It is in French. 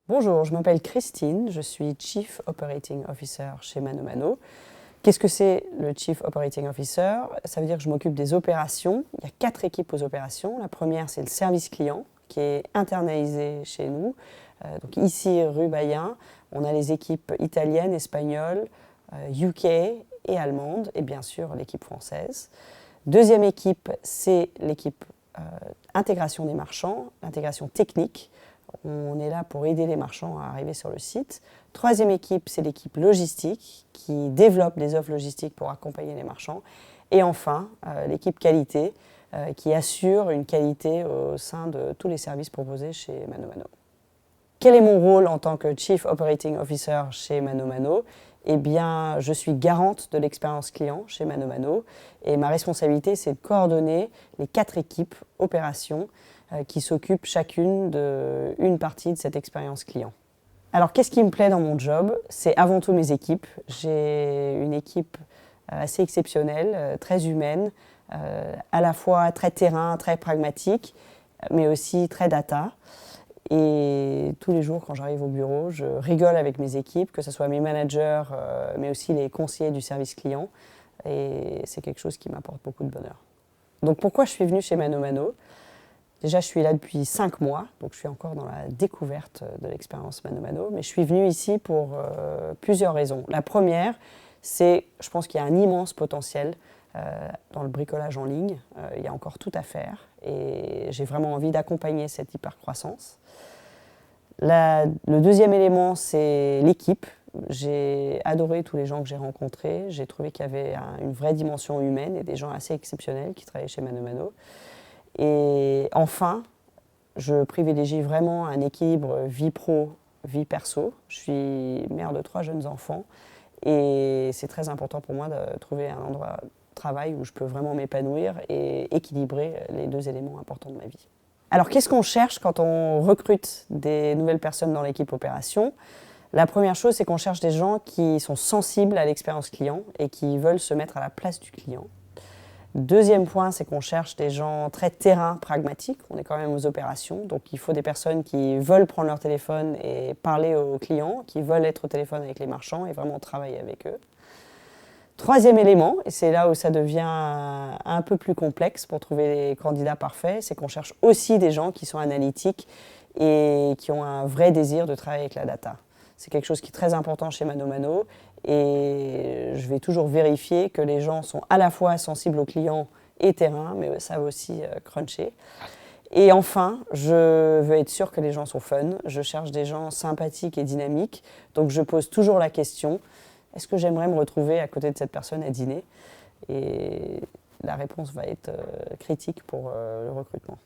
Bonjour, je m'appelle Christine, je suis Chief Operating Officer chez ManoMano. Qu'est-ce que c'est le Chief Operating Officer? Ça veut dire que je m'occupe des opérations. Il y a 4 équipes aux opérations. La première, c'est le service client qui est internalisé chez nous. Donc ici, rue Bayen, on a les équipes italiennes, espagnoles, UK et allemandes, et bien sûr l'équipe française. Deuxième équipe, c'est l'équipe intégration des marchands, l'intégration technique. On est là pour aider les marchands à arriver sur le site. Troisième équipe, c'est l'équipe logistique qui développe les offres logistiques pour accompagner les marchands. Et enfin, l'équipe qualité qui assure une qualité au sein de tous les services proposés chez ManoMano. Quel est mon rôle en tant que Chief Operating Officer chez ManoMano? Eh bien, je suis garante de l'expérience client chez ManoMano et ma responsabilité, c'est de coordonner les 4 équipes opérations qui s'occupent chacune d'une partie de cette expérience client. Alors, qu'est-ce qui me plaît dans mon job? C'est avant tout mes équipes. J'ai une équipe assez exceptionnelle, très humaine, à la fois très terrain, très pragmatique, mais aussi très data. Et tous les jours, quand j'arrive au bureau, je rigole avec mes équipes, que ce soit mes managers, mais aussi les conseillers du service client. Et c'est quelque chose qui m'apporte beaucoup de bonheur. Donc pourquoi je suis venue chez ManoMano? Déjà, je suis là depuis 5 mois, donc je suis encore dans la découverte de l'expérience ManoMano. Mais je suis venue ici pour plusieurs raisons. La première, c'est, je pense qu'il y a un immense potentiel dans le bricolage en ligne. Il y a encore tout à faire et j'ai vraiment envie d'accompagner cette hypercroissance. Le deuxième élément, c'est l'équipe. J'ai adoré tous les gens que j'ai rencontrés. J'ai trouvé qu'il y avait une vraie dimension humaine et des gens assez exceptionnels qui travaillaient chez ManoMano. Et enfin, je privilégie vraiment un équilibre vie pro, vie perso. Je suis mère de 3 jeunes enfants et c'est très important pour moi de trouver un endroit de travail où je peux vraiment m'épanouir et équilibrer les 2 éléments importants de ma vie. Alors, qu'est-ce qu'on cherche quand on recrute des nouvelles personnes dans l'équipe opération? La première chose, c'est qu'on cherche des gens qui sont sensibles à l'expérience client et qui veulent se mettre à la place du client. Deuxième point, c'est qu'on cherche des gens très terrain, pragmatiques. On est quand même aux opérations, donc il faut des personnes qui veulent prendre leur téléphone et parler aux clients, qui veulent être au téléphone avec les marchands et vraiment travailler avec eux. Troisième élément, et c'est là où ça devient un peu plus complexe pour trouver les candidats parfaits, c'est qu'on cherche aussi des gens qui sont analytiques et qui ont un vrai désir de travailler avec la data. C'est quelque chose qui est très important chez ManoMano et je vais toujours vérifier que les gens sont à la fois sensibles aux clients et terrain, mais savent aussi cruncher. Et enfin, je veux être sûre que les gens sont fun. Je cherche des gens sympathiques et dynamiques, donc je pose toujours la question: est-ce que j'aimerais me retrouver à côté de cette personne à dîner? Et la réponse va être critique pour le recrutement.